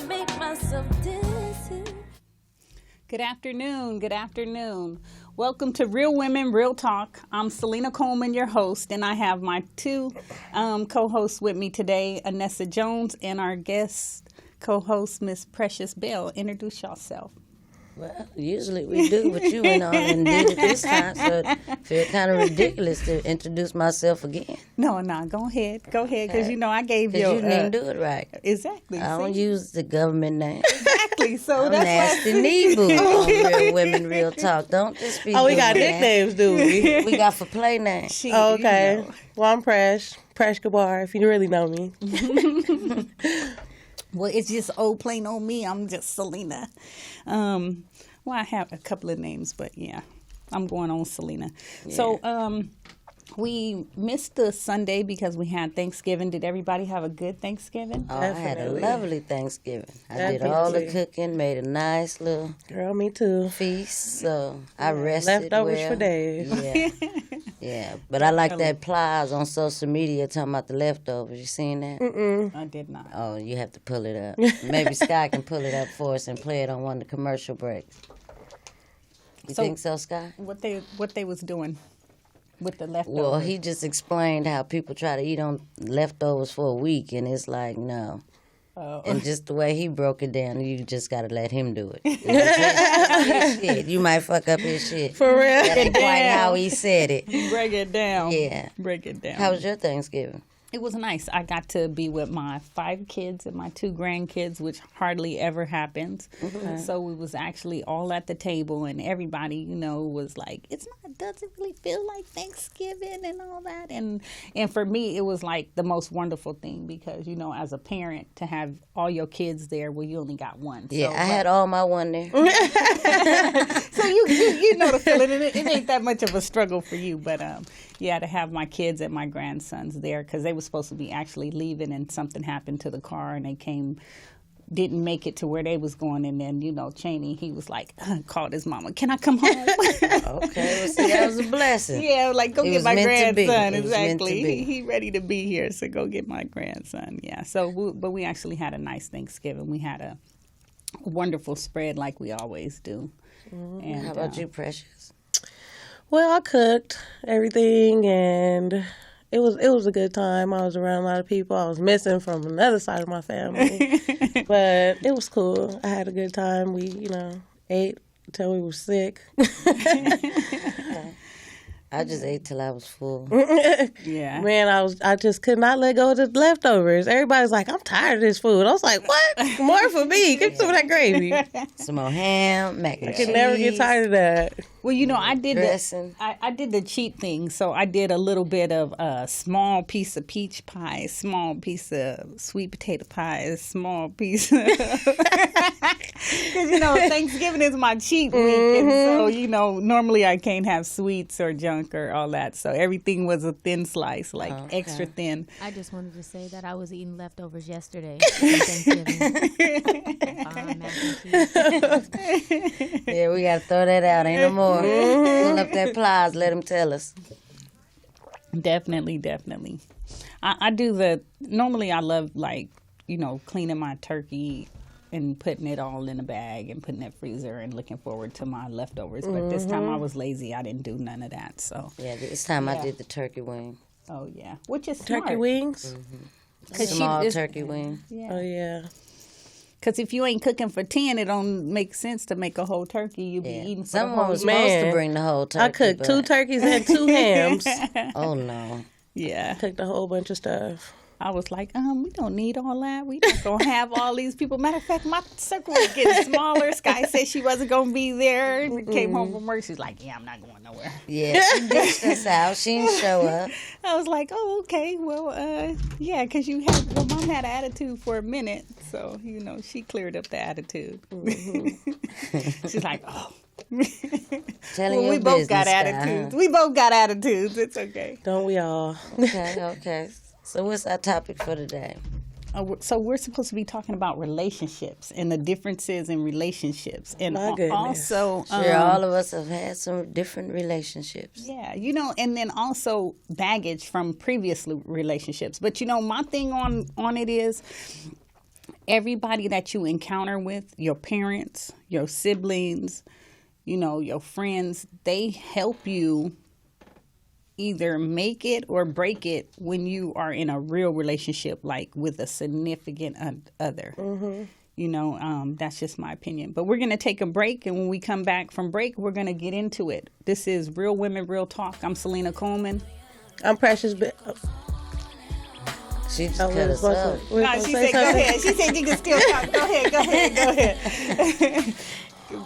make myself dizzy. Good afternoon. Good afternoon. Welcome to Real Women, Real Talk. I'm Salena Coleman, your host, and I have my two co-hosts with me today, Anessa Jones, and our guest co-host, Miss Precious Bell. Introduce yourself. Well, usually we do, but you went on and did it this time, so it feel kind of ridiculous to introduce myself again. No, go ahead, because you know I gave you. Because you didn't do it right. Exactly. I don't use the government name. Exactly. So I'm that's Nasty Neeboo on Real Women, Real Talk. Don't just be. Oh, we got nicknames, do we? We got for play names. Okay. You know. Well, I'm Presh Gabar, if you really know me. Well, it's just plain old me. I'm just Salena. Well, I have a couple of names, but yeah, I'm going on Salena. Yeah. So we missed the Sunday because we had Thanksgiving. Did everybody have a good Thanksgiving? Oh, I had a lovely Thanksgiving. I did all the cooking, made a nice little me too feast. So I rested leftovers for days. Yeah. Yeah, but I like that plies on social media talking about the leftovers. You seen that? Mm-mm. I did not. Oh, you have to pull it up. Maybe Sky can pull it up for us and play it on one of the commercial breaks. You think so, Sky? What they was doing with the leftovers? Well, he just explained how people try to eat on leftovers for a week, and it's like, no. Oh. And just the way he broke it down, you just got to let him do it. His shit. You might fuck up his shit. For real? That ain't quite how he said it. Break it down. Yeah. Break it down. How was your Thanksgiving? It was nice. I got to be with my 5 kids and my 2 grandkids, which hardly ever happens. Mm-hmm. So we was actually all at the table, and everybody, you know, was like, doesn't really feel like Thanksgiving and all that. And for me, it was like the most wonderful thing because, you know, as a parent, to have all your kids there, well, you only got one. Yeah, I had all my one there. So you know the feeling. It ain't that much of a struggle for you, but yeah, to have my kids and my grandsons there because they were supposed to be actually leaving and something happened to the car and they didn't make it to where they was going, and then, you know, Cheney, he was like, called his mama, can I come home? Okay, well, see, that was a blessing. Yeah, like, go get my grandson. Exactly. He ready to be here, so go get my grandson. Yeah, but we actually had a nice Thanksgiving. We had a wonderful spread like we always do. Mm-hmm. And, how about you, Precious? Well, I cooked everything, and it was a good time. I was around a lot of people. I was missing from another side of my family, but it was cool. I had a good time. We, you know, ate until we were sick. I just ate till I was full. Yeah. Man, I just could not let go of the leftovers. Everybody's like, I'm tired of this food. I was like, what? More for me. Give me some of that gravy. Some more ham, mac and cheese. I could never get tired of that. Well, you know, I did I did the cheat thing. So I did a little bit of a small piece of peach pie, small piece of sweet potato pie, a small piece of... Because, you know, Thanksgiving is my cheat week. And so, you know, normally I can't have sweets or junk or all that. So everything was a thin slice, like extra thin. I just wanted to say that I was eating leftovers yesterday on Thanksgiving. Mac and cheese. Yeah, we got to throw that out. Ain't no more. Pull up that plies. Let them tell us. Definitely. I do normally I love, like, you know, cleaning my turkey and putting it all in a bag and putting it in the freezer and looking forward to my leftovers. But this time I was lazy. I didn't do none of that. So yeah, this time I did the turkey wing. Oh, yeah. Which is turkey smart. wings? Mm-hmm. Small turkey wing. Yeah. Oh, yeah. Because if you ain't cooking for 10, it don't make sense to make a whole turkey. You be eating for Someone was the whole supposed to bring the whole turkey. I cooked 2 turkeys and 2 hams. Oh, no. Yeah. Cooked a whole bunch of stuff. I was like, we don't need all that. We not going to have all these people. Matter of fact, my circle was getting smaller. Sky said she wasn't going to be there. We came home from work. She's like, yeah, I'm not going nowhere. Yeah, she ditched us out. She didn't show up. I was like, oh, okay. Well, yeah, because Mom had an attitude for a minute. So, you know, she cleared up the attitude. Mm-hmm. She's like, oh. We both got attitudes. We both got attitudes. It's okay. Don't we all? Okay. So what's our topic for today? So we're supposed to be talking about relationships and the differences in relationships, and also sure, all of us have had some different relationships. Yeah, you know, and then also baggage from previous relationships. But you know, my thing on it is, everybody that you encounter with, your parents, your siblings, you know, your friends, they help you either make it or break it when you are in a real relationship, like with a significant other. You know, that's just my opinion. But we're going to take a break, and when we come back from break, we're going to get into it. This is Real Women, Real Talk. I'm Salena Coleman. I'm Precious. She just cut us up. No, she said, go ahead. She said you can still talk. Go ahead.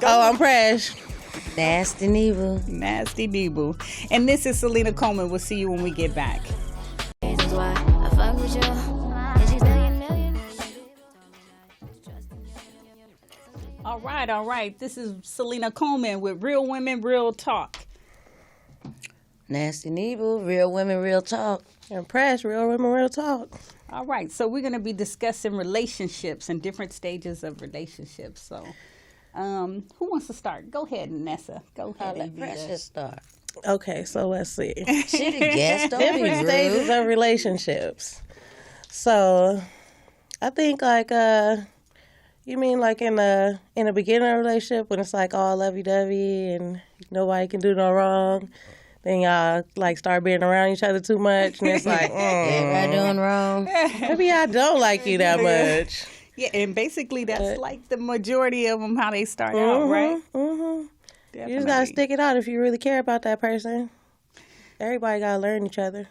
I'm Presh. Nasty and evil. Nasty Deeble. And this is Salena Coleman. We'll see you when we get back. Reasons why I fuck with you. And she's million. All right. This is Salena Coleman with Real Women, Real Talk. Nasty and evil. Real women, real talk. And Presh, Real Women, Real Talk. All right. So we're going to be discussing relationships and different stages of relationships. So who wants to start? Go ahead, Nessa. Go ahead. Let Precious start. Okay, so let's see. She the guest. Don't be Different stages rude. of relationships. So, I think like you mean like in the beginning of a relationship when it's like all lovey-dovey and nobody can do no wrong. Then y'all like start being around each other too much, and it's like, Everybody doing wrong. maybe I don't like you that much. Yeah, and basically that's like the majority of them how they start out, right? You just gotta stick it out if you really care about that person. Everybody gotta learn each other.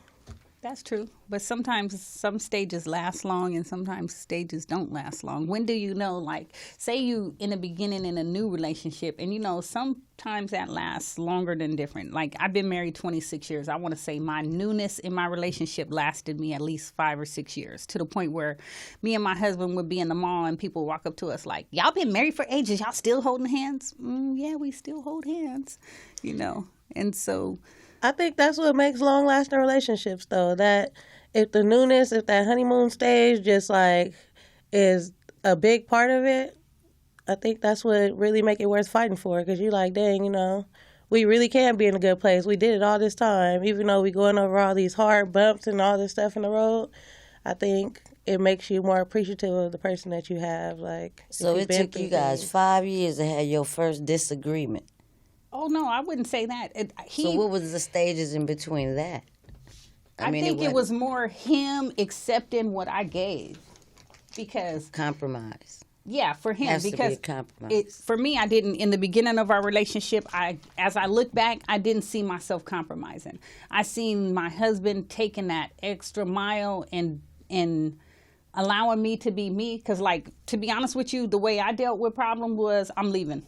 That's true. But sometimes some stages last long and sometimes stages don't last long. When do you know, like, say you in the beginning in a new relationship and, you know, sometimes that lasts longer than different. Like, I've been married 26 years. I want to say my newness in my relationship lasted me at least 5 or 6 years, to the point where me and my husband would be in the mall and people walk up to us like, y'all been married for ages. Y'all still holding hands? Yeah, we still hold hands, you know. And so I think that's what makes long-lasting relationships, though. That if the newness, if that honeymoon stage just like is a big part of it, I think that's what really make it worth fighting for. Because you're like, dang, you know, we really can be in a good place. We did it all this time, even though we going over all these hard bumps and all this stuff in the road. I think it makes you more appreciative of the person that you have. Like, So it took you guys 5 years to have your first disagreement. oh, no, I wouldn't say that. So what was the stages in between that? I think it was more him accepting what I gave, because compromise. yeah, for him, Has to be because a compromise. for me, I didn't in the beginning of our relationship. As I look back, I didn't see myself compromising. I seen my husband taking that extra mile and allowing me to be me. Because, like, to be honest with you, the way I dealt with problem was I'm leaving.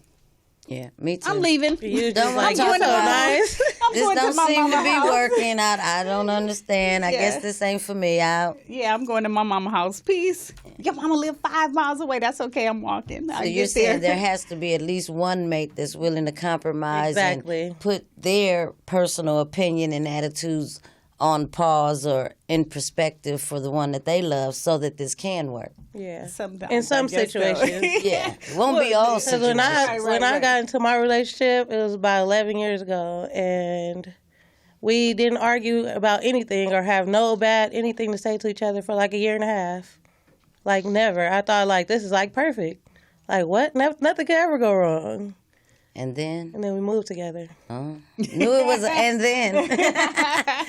Yeah, me too. I'm leaving. You Don't just like, talk you're so about nice. I'm This going don't to my seem to mama be house. working out. I don't understand. I guess this ain't for me. Yeah, I'm going to my mama house. Peace. Your mama live 5 miles away. That's okay. I'm walking. So you're saying there has to be at least one mate that's willing to compromise Exactly. and put their personal opinion and attitudes on pause or in perspective for the one that they love so that this can work. Yeah. Sometimes, In some I guess so. situations. Yeah. It won't be all Because situations. when I got into my relationship, it was about 11 years ago, and we didn't argue about anything or have no bad anything to say to each other for like a year and a half. Like, never. I thought, like, this is like perfect. Like, what? Nothing could ever go wrong. And then? And then we moved together. Knew it was and then.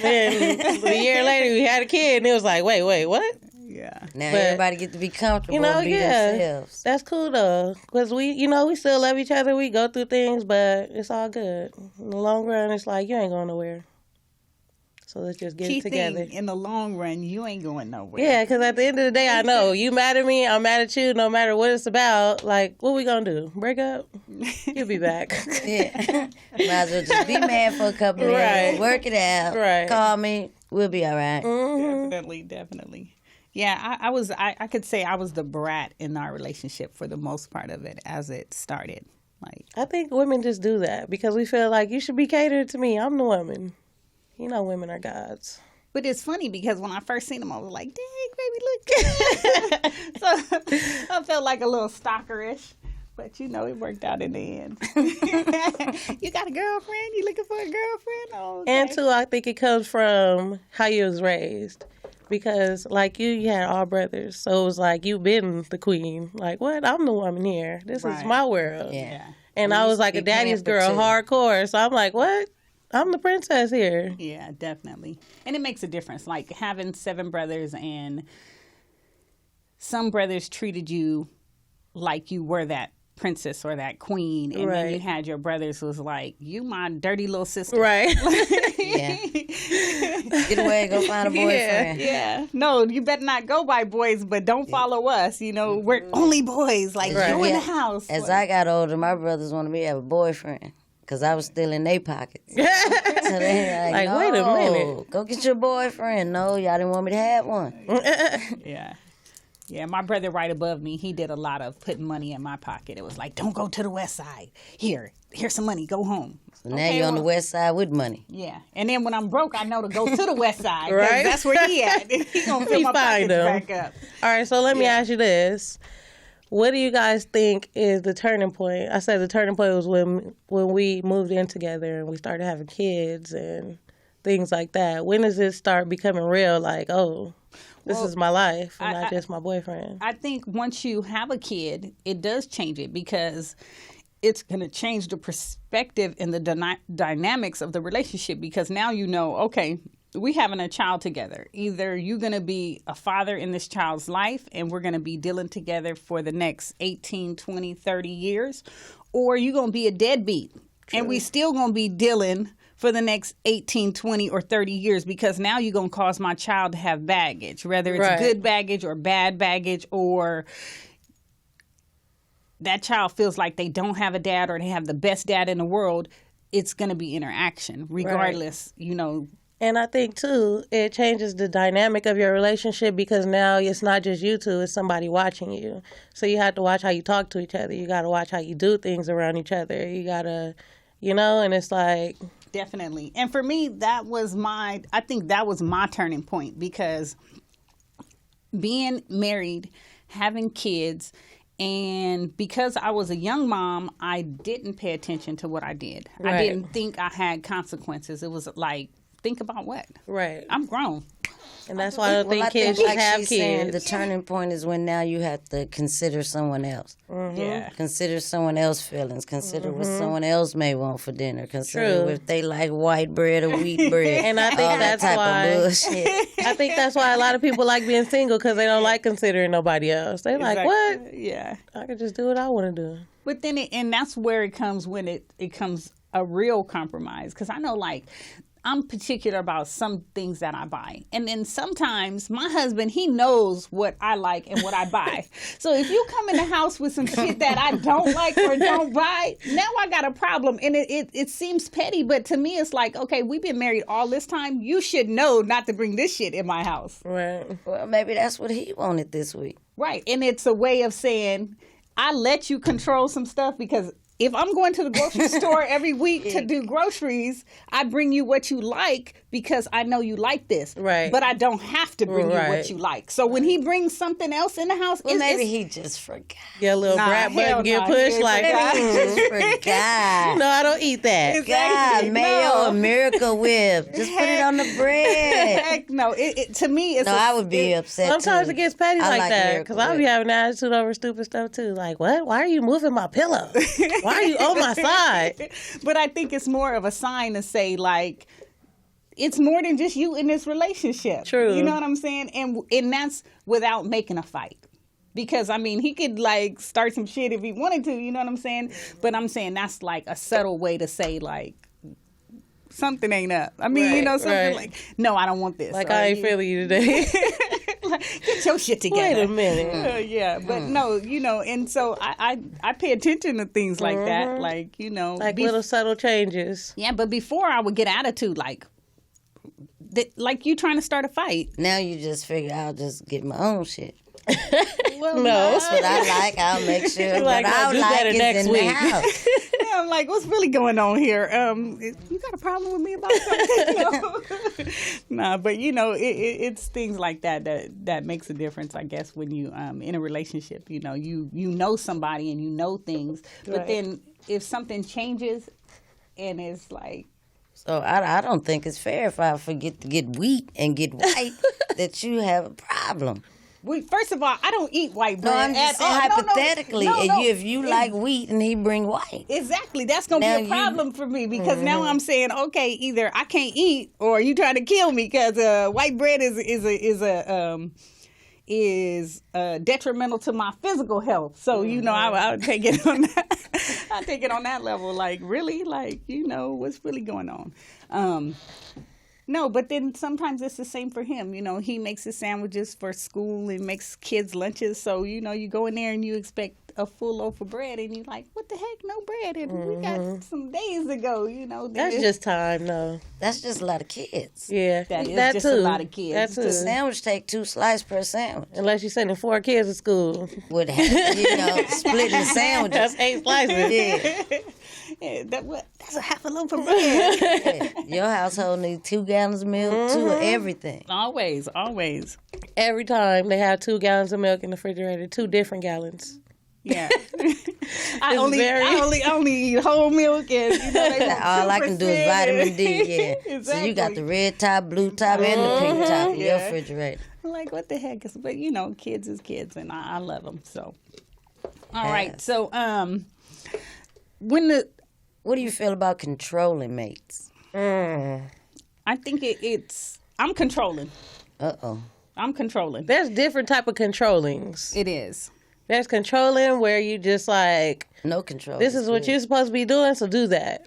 Then a year later, we had a kid, and it was like, wait, what? Yeah. Now But, everybody get to be comfortable You know, and be yeah. themselves. That's cool, though. Because we still love each other. We go through things, but it's all good. In the long run, it's like, you ain't going nowhere. So let's just get Key it together. thing, in the long run, you ain't going nowhere. Yeah, because at the end of the day, I know you mad at me, I'm mad at you. No matter what it's about, like, what we gonna do? Break up? You'll be back. Yeah. Might as well just be mad for a couple of Right. years. Work it out. Right. Call me. We'll be all right. Definitely. Yeah, I could say I was the brat in our relationship for the most part of it as it started. Like, I think women just do that because we feel like you should be catered to me. I'm the woman. You know, women are gods. but it's funny because when I first seen him, I was like, dang, baby, look good. So I felt like a little stalkerish. But, you know, it worked out in the end. You got a girlfriend? You looking for a girlfriend? Oh, okay. And two, I think it comes from how you was raised. Because like you had all brothers, so it was like you been the queen. Like what? I'm the woman here. This is my world. Yeah. And I was like a daddy's girl, hardcore. So I'm like, what? I'm the princess here. Yeah, definitely. And it makes a difference. Like having 7 brothers, and some brothers treated you like you were that princess or that queen, and then you had your brothers who was like, you my dirty little sister. Right. Yeah. Get away, go find a boyfriend. Yeah. No, you better not go by boys, but don't follow us. You know, we're only boys. Like, go in the house. As I got older, my brothers wanted me to have a boyfriend because I was still in their pockets. So they like, no, wait a minute. Go get your boyfriend. No, y'all didn't want me to have one. Yeah. Yeah, my brother right above me, he did a lot of putting money in my pocket. It was like, don't go to the west side. Here's some money. Go home. So now you're on the west side with money. Yeah. And then when I'm broke, I know to go to the west side. Right. That's where he at. He going to fill my pockets back up. All right, so let me ask you this. What do you guys think is the turning point? I said the turning point was when we moved in together and we started having kids and things like that. When does it start becoming real? Like, oh, this is my life and not just my boyfriend. I think once you have a kid, it does change it because it's going to change the perspective and the dynamics of the relationship, because now you know, okay, we having a child together. Either you're going to be a father in this child's life and we're going to be dealing together for the next 18, 20, 30 years, or you're going to be a deadbeat. True. And we still going to be dealing for the next 18, 20, or 30 years, because now you're going to cause my child to have baggage, whether it's good baggage or bad baggage, or that child feels like they don't have a dad or they have the best dad in the world. It's going to be interaction regardless, you know. And I think, too, it changes the dynamic of your relationship because now it's not just you two, it's somebody watching you. So you have to watch how you talk to each other. You got to watch how you do things around each other. You got to, you know, and it's like... Definitely. And for me, I think that was my turning point, because being married, having kids, and because I was a young mom, I didn't pay attention to what I did. Right. I didn't think I had consequences. It was like, think about what? Right. I'm grown. And that's why I don't think kids should have kids. Saying the turning point is when now you have to consider someone else. Mm-hmm. Yeah. Consider someone else's feelings. Consider what someone else may want for dinner. Consider if they like white bread or wheat bread. And I think that's I think that's why a lot of people like being single, because they don't like considering nobody else. They like, what? Yeah. I can just do what I want to do. But then, and that's where it comes when it comes a real compromise. Because I know, like, I'm particular about some things that I buy. And then sometimes my husband, he knows what I like and what I buy. So if you come in the house with some shit that I don't like or don't buy, now I got a problem. And it seems petty, but to me it's like, okay, we've been married all this time. You should know not to bring this shit in my house. Right. Well, maybe that's what he wanted this week. Right. And it's a way of saying, I let you control some stuff, because if I'm going to the grocery store every week to do groceries, I bring you what you like because I know you like this. Right. But I don't have to bring you what you like. So when he brings something else in the house, maybe he just forgot. Your little brat button get pushed like, maybe he just forgot. No, I don't eat that. Exactly. God, mayo, a Miracle Whip. Just put it on the bread. Heck no. To me, it's I would be upset sometimes too. It gets petty like that. Because I'll be having attitude over stupid stuff too. Like, what? Why are you moving my pillow? Why are you on my side? But I think it's more of a sign to say, like, it's more than just you in this relationship. True. You know what I'm saying? And that's without making a fight. Because, I mean, he could, like, start some shit if he wanted to, you know what I'm saying? But I'm saying that's, like, a subtle way to say, like, something ain't up. I mean, you know, something like, no, I don't want this. Like, I ain't feeling you today. Like, get your shit together. Wait a minute. Yeah, but no, you know, and so I pay attention to things like that, like, you know. Like little subtle changes. Yeah, but before I would get attitude, like you trying to start a fight. Now you just figure I'll just get my own shit. Well, no. That's what I like. I'll make sure what I like is next in week. The house. Yeah, I'm like, what's really going on here? You got a problem with me about something? Nah, but you know, it's things like that makes a difference, I guess, when you in a relationship. You know, you know somebody and you know things, but then if something changes and it's like, So I don't think it's fair if I forget to get wheat and get white that you have a problem. First of all, I don't eat white bread. No, I'm just saying hypothetically, if you like wheat and he bring white. Exactly. That's going to be a problem for me because now I'm saying, okay, either I can't eat or you trying to kill me because white bread is detrimental to my physical health. So, I would take it on that. I take it on that level. Like, really? Like, what's really going on? No, but then sometimes it's the same for him. He makes his sandwiches for school and makes kids lunches. So, you go in there and you expect a full loaf of bread and you're like, what the heck, no bread? And we got some days to go, That's just time, though. That's just a lot of kids. Yeah. That is that just too. a lot of kids. That too. The sandwich take 2 slices per sandwich. Unless you're sending 4 kids to school. With, splitting the sandwiches. That's 8 slices. Yeah. Yeah, that's a half a loaf of bread. Yeah. Your household needs 2 gallons of milk, 2 of everything. Always. Every time they have 2 gallons of milk in the refrigerator, 2 different gallons. Yeah. I only eat whole milk and all I can do is vitamin D. Yeah. Exactly. So you got the red top, blue top, and the pink top in your refrigerator. Like what the heck? But kids is kids, and I love them. So, all right. So, what do you feel about controlling mates? I think I'm controlling. Uh-oh. I'm controlling. There's different type of controllings. It is. There's controlling where you just like, no control. This is what you're supposed to be doing, so do that.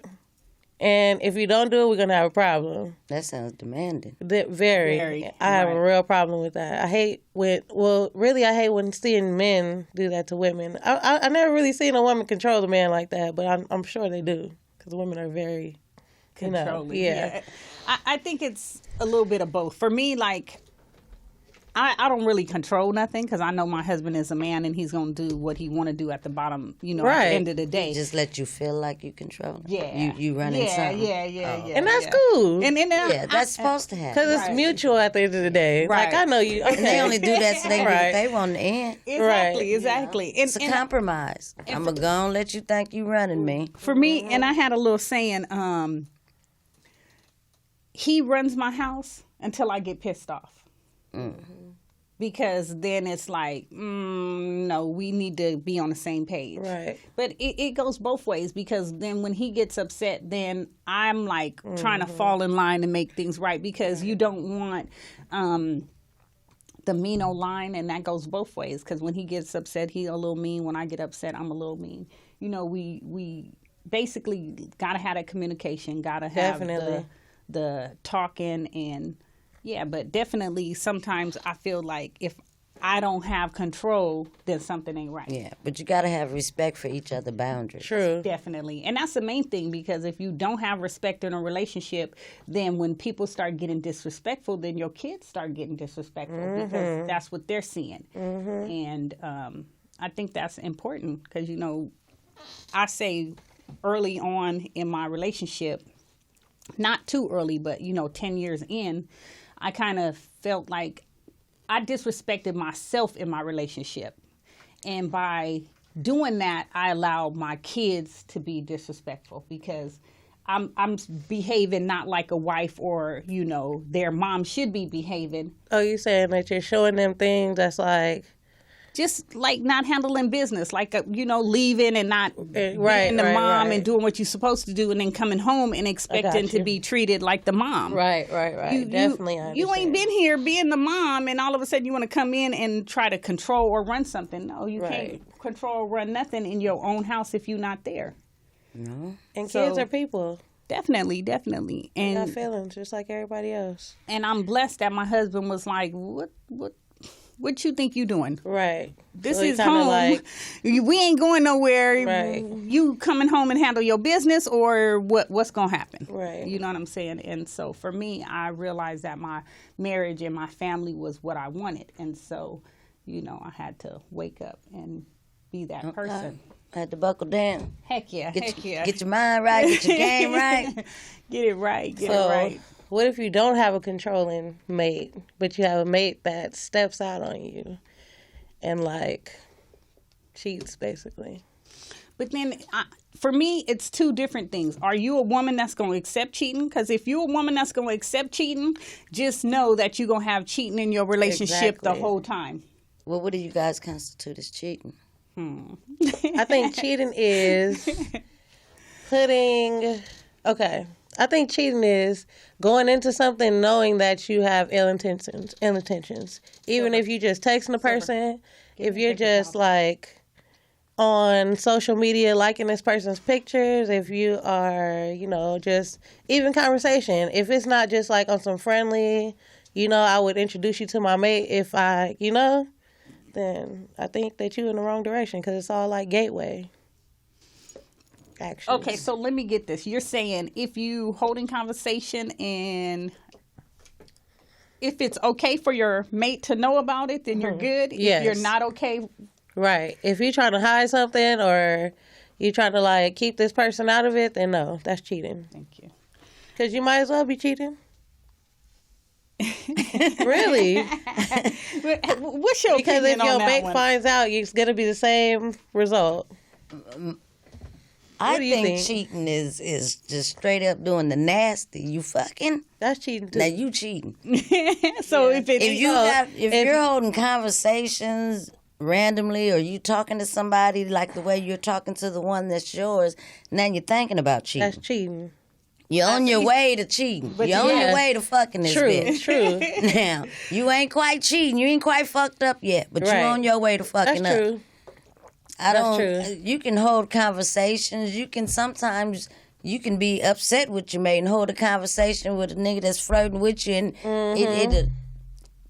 And if you don't do it, we're going to have a problem. That sounds demanding. Very. I have a real problem with that. I hate when seeing men do that to women. I never really seen a woman control a man like that, but I'm sure they do because women are very controlling. Yeah. I think it's a little bit of both. For me, like, I don't really control nothing because I know my husband is a man and he's going to do what he want to do at the bottom, at the end of the day. He just let you feel like you control him. Yeah. You running something. Yeah. And that's cool. And that's supposed to happen. Because it's mutual at the end of the day. Right. Like, I know you. Okay. And they only do that so they do what they want to end. Exactly. It's a compromise. I'm going to let you think you running me. For me, and I had a little saying, he runs my house until I get pissed off. Because then it's like, no, we need to be on the same page. Right. But it goes both ways because then when he gets upset, then I'm like trying to fall in line and make things right because you don't want the mean old line, and that goes both ways because when he gets upset, he's a little mean. When I get upset, I'm a little mean. We basically got to have that communication, got to have the talking and... Yeah, but definitely sometimes I feel like if I don't have control, then something ain't right. Yeah, but you got to have respect for each other's boundaries. True. Definitely. And that's the main thing because if you don't have respect in a relationship, then when people start getting disrespectful, then your kids start getting disrespectful because that's what they're seeing. And I think that's important because, I say early on in my relationship, not too early, but, 10 years in, I kind of felt like I disrespected myself in my relationship. And by doing that, I allowed my kids to be disrespectful because I'm behaving not like a wife or, their mom should be behaving. Oh, you saying that you're showing them things that's like... Just like not handling business, like, leaving and not being the mom and doing what you're supposed to do and then coming home and expecting to be treated like the mom. Right. Definitely. You ain't been here being the mom and all of a sudden you want to come in and try to control or run something. No, you can't control or run nothing in your own house if you're not there. No. And kids are people. Definitely. And got feelings just like everybody else. And I'm blessed that my husband was like, what you think you doing? Right. This is home. We ain't going nowhere. Right. You coming home and handle your business or what's going to happen? Right. You know what I'm saying? And so for me, I realized that my marriage and my family was what I wanted. And so, I had to wake up and be that person. I had to buckle down. Heck yeah. Get your mind right. Get your game right. Get it right. What if you don't have a controlling mate, but you have a mate that steps out on you and, cheats, basically? But then, for me, it's two different things. Are you a woman that's going to accept cheating? Because if you're a woman that's going to accept cheating, just know that you're going to have cheating in your relationship the whole time. Well, what do you guys constitute as cheating? I think cheating is I think cheating is going into something knowing that you have ill intentions. Even if you just texting a person, if you're just like on social media liking this person's pictures, if you are, just even conversation, if it's not just like on some friendly, I would introduce you to my mate if I, then I think that you're in the wrong direction because it's all like gateway actions. Okay, so let me get this. You're saying if you holding conversation and if it's okay for your mate to know about it, then you're good. Yes. If you're not okay. Right. If you're trying to hide something or you're trying to like keep this person out of it, then no, that's cheating. Thank you. Because you might as well be cheating. Really? What's your Because opinion if your on that mate one? finds out, it's going to be the same result. I do you think think? cheating is just straight up doing the nasty. You fucking. That's cheating too. Now you cheating. So if You're holding conversations randomly or you talking to somebody like the way you're talking to the one that's yours, now you're thinking about cheating. That's cheating. You're on your way to cheating. You're on your way to fucking this bitch. True. Now, you ain't quite cheating. You ain't quite fucked up yet, but Right. you're on your way to fucking That's up. true. That's true. You can hold conversations. You can sometimes be upset with your mate and hold a conversation with a nigga that's flirting with you, and it'll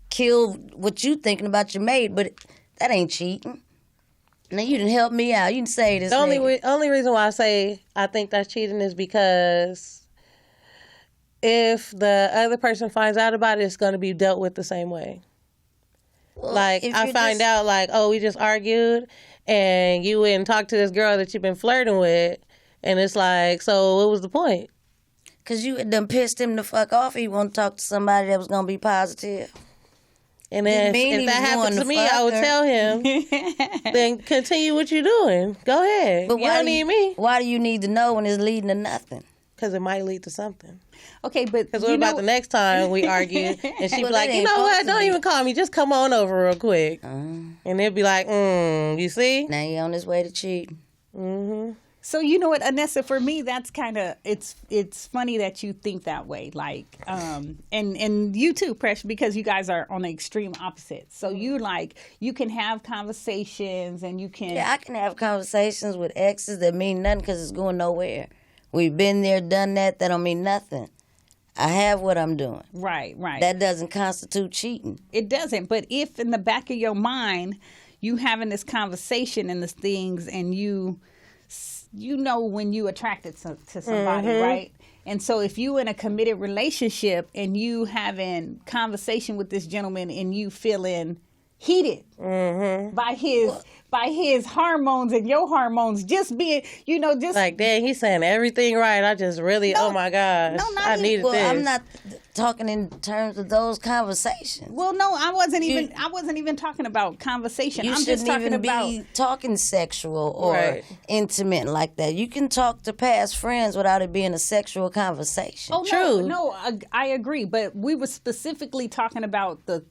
kill what you thinking about your mate. But that ain't cheating. Now you done help me out. You didn't say this. The only reason why I say I think that's cheating is because if the other person finds out about it, it's going to be dealt with the same way. Well, Like, if I you're find just- out, like, oh, we just argued, and you went and talked to this girl that you've been flirting with, and it's like, so what was the point? Cause you done pissed him the fuck off. He want to talk to somebody that was gonna be positive. And then mean he if that was happened to going to me, I would fuck her. tell him, then continue what you're doing. Go ahead. But You don't need me. Why do you need to know when it's leading to nothing? Because it might lead to something. Okay, but Because what about the next time we argue and she be Well, like, it you ain't know what? supposed to Don't be. even call me. Just come on over real quick. And they'll be like, you see? Now you on his way to cheating. So you know what, Anessa, for me, that's kind of, it's funny that you think that way. Like, and you too, Presh, because you guys are on the extreme opposite. So you can have conversations and you can. Yeah, I can have conversations with exes that mean nothing because it's going nowhere. We've been there, done that. That don't mean nothing. I have what I'm doing. Right. That doesn't constitute cheating. It doesn't. But if in the back of your mind, you having this conversation and this things and you know when you attracted to somebody, right? And so if you in a committed relationship and you having conversation with this gentleman and you feeling heated by his hormones and your hormones just being, just Like, dang, he's saying everything right. I just really, oh my gosh, no, not I even- needed Well, this. I'm not talking in terms of those conversations. well, no, I wasn't even talking about conversation. You I'm shouldn't just talking even about be talking sexual or Right. intimate like that. You can talk to past friends without it being a sexual conversation. Oh, True. No, I agree, but we were specifically talking about the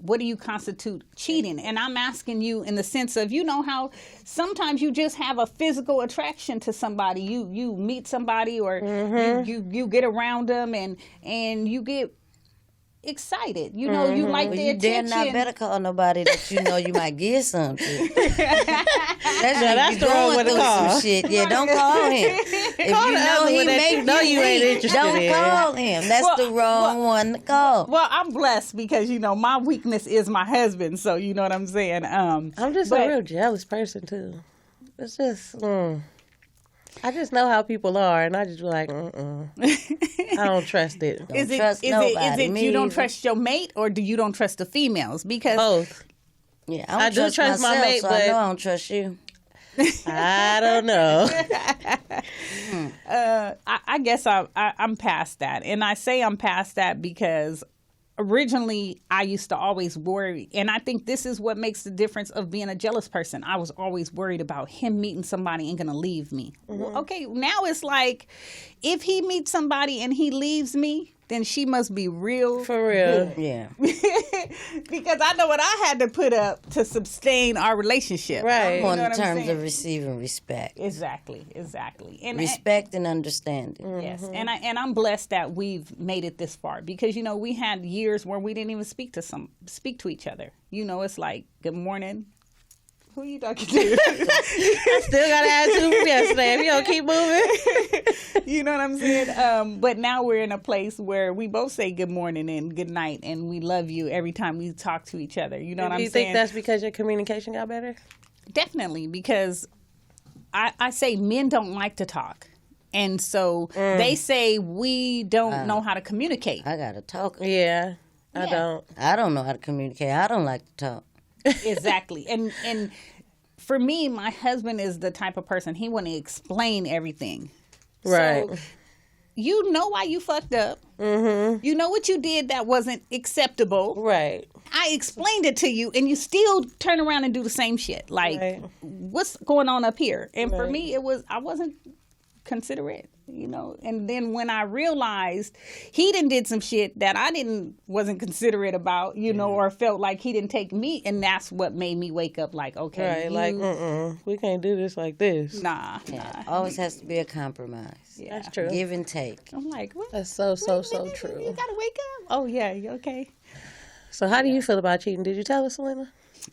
what do you constitute cheating, and I'm asking you in the sense of how sometimes you just have a physical attraction to somebody. You meet somebody or you get around them and you get excited. You like Well, the you dare attention. not better call nobody that you might get something. that's the wrong way to call. Some shit. Yeah, don't call him. If Call you the know other he one that make you know you ain't weak, interested don't in. call him. That's the wrong one to call. Well, I'm blessed because my weakness is my husband, so you know what I'm saying. I'm just but- a real jealous person, too. It's just, I just know how people are, and I just be like, I don't trust it. Is it trust nobody, me you don't either. trust your mate or do you don't trust the females? Because Both. Yeah, I do trust my myself, mate, so but- I know I don't trust you. I don't know. I guess I'm past that, and I say I'm past that because originally I used to always worry, and I think this is what makes the difference of being a jealous person. I was always worried about him meeting somebody and gonna leave me. Well, okay, now it's like, if he meets somebody and he leaves me, then she must be real. For real. good. Yeah. Because I know what I had to put up to sustain our relationship. Right. On know what I'm terms saying? of receiving respect. Exactly. And Respect and understanding. yes, and I'm blessed that we've made it this far, because we had years where we didn't even speak to each other. It's like, good morning. Who are you talking to? I still got to add to from yesterday. If you don't keep moving. You know what I'm saying? But now we're in a place where we both say good morning and good night, and we love you every time we talk to each other. You know what I'm Do you saying? think that's because your communication got better? Definitely, because I say men don't like to talk. And so they say we don't know how to communicate. I got to talk. Yeah, I don't. I don't know how to communicate. I don't like to talk. Exactly. And for me, my husband is the type of person, he want to explain everything. Right. So, you know why you fucked up. Mm-hmm. You know what you did that wasn't acceptable. Right. I explained it to you, and you still turn around and do the same shit. Like, Right. what's going on up here? And for Right. me, I wasn't considerate, And then when I realized he did some shit that I wasn't considerate about, or felt like he didn't take me, and that's what made me wake up. Like, okay, Right. We can't do this like this. nah. Always has to be a compromise. Yeah. That's true. Give and take. I'm like, what? That's so You true. gotta wake up. Oh yeah, okay. So how do you feel about cheating? Did you tell us, Salena?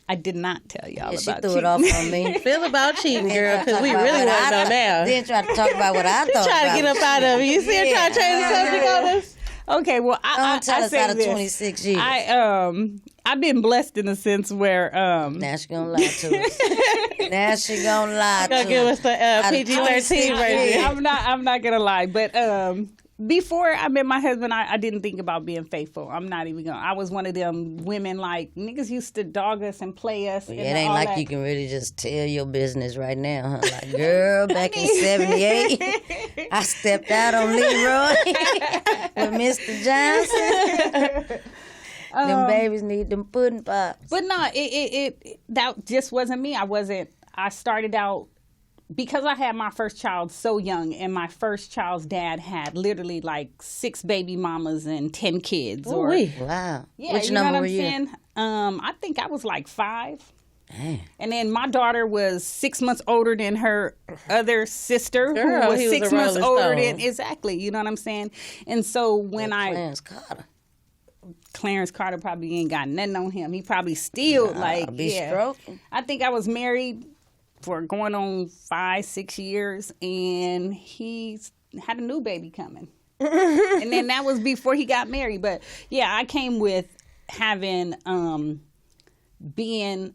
I did not tell y'all Yeah, she about threw cheating. it off on me. Feel about cheating, girl, because we Talk about really what want to I- know now. Then try to talk about what I thought Trying about. to get up out of it. You see her trying to change the subject on us? Okay, well, I Don't tell us say out of this. 26 years. I've been blessed in a sense where Now she gonna lie to us. Now she gonna lie to Gonna give us the Out of PG-13 26 version. I'm not gonna lie, but before I met my husband, I didn't think about being faithful. I'm not even gonna. I was one of them women, like, niggas used to dog us and play us. It and ain't all like that. you can really just tell your business right now, huh? Like, girl, back in 78, I stepped out on Leroy with Mr. Johnson. Them babies need them pudding pops. But no, it that just wasn't me. I started out, because I had my first child so young, and my first child's dad had literally like 6 baby mamas and 10 kids. Ooh-wee. Wow. Yeah, Which you know number what were I'm you? saying? I think I was like 5. Damn. And then my daughter was 6 months older than her other sister, Girl, who was he was 6 a months Rolling older Stone. than, exactly, you know what I'm saying? And so when Clarence Carter probably ain't got nothing on him. He probably still be stroking. I think I was married for going on 5-6 years, and he had a new baby coming. And then that was before he got married. But yeah, I came with having being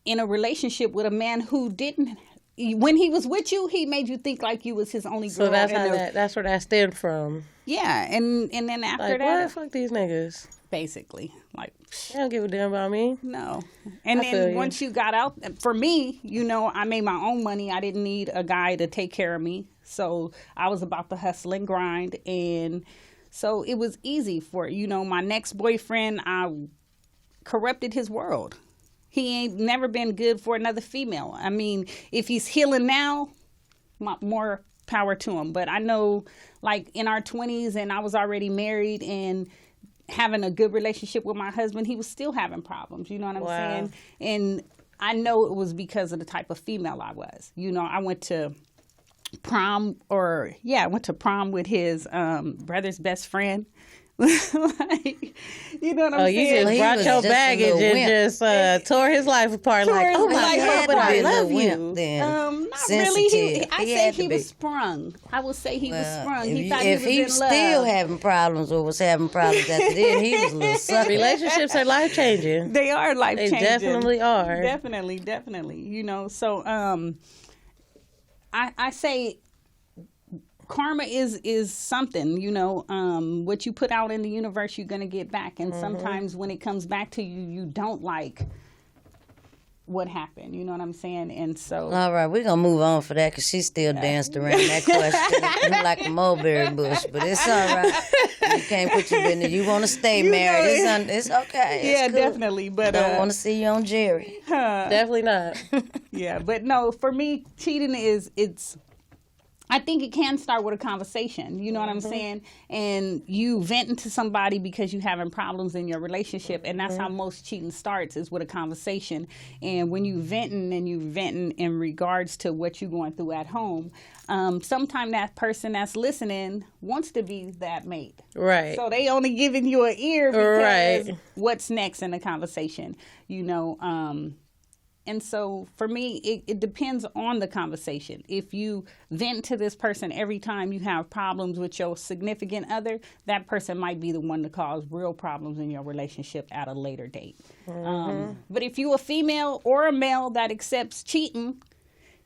in a relationship with a man who didn't. When he was with you, he made you think like you was his only girl. So that's in how the- that's where that stemmed from. Yeah, and then after Like, that, what? Fuck these niggas. basically, like, They don't give a damn about me. no. And I feel then you. once you got out, for me, I made my own money. I didn't need a guy to take care of me. So I was about to hustle and grind. And so it was easy for, my next boyfriend, I corrupted his world. He ain't never been good for another female. I mean, if he's healing now, more power to him. But I know, like, in our 20s, and I was already married and having a good relationship with my husband, he was still having problems. You know what I'm Wow. saying? And I know it was because of the type of female I was. I went to prom with his brother's best friend. Like, you know what I'm Oh, saying? you just He brought was your just a baggage little and wimp. just tore his life apart. Tore Like, his oh my life God, but apart. I Be a little love wimp you. then. Not really. Sensitive. I He say had to he be. was sprung. I will say he was sprung. If He you- thought if he was in love. still having problems or was having problems after then, he was a little sucker. Relationships are life changing. They are life They changing. definitely are. Definitely. So I say karma is something, what you put out in the universe, you're gonna get back. And sometimes when it comes back to you, you don't like what happened. You know what I'm saying? And so, All right, we're going to move on for that because she still danced around that question like a mulberry bush. But it's all right. You can't put your business. You want to stay married. It's okay. It's yeah, cool. definitely. But Don't want to see you on Jerry. Definitely not. yeah, but no, for me, cheating I think it can start with a conversation. You know what I'm saying? And you venting to somebody because you're having problems in your relationship. And that's how most cheating starts, is with a conversation. And when you venting in regards to what you're going through at home, sometimes that person that's listening wants to be that mate. Right. So they only giving you an ear because what's next in the conversation, you know. And so for me, it depends on the conversation. If you vent to this person every time you have problems with your significant other, that person might be the one to cause real problems in your relationship at a later date. But if you a female or a male that accepts cheating,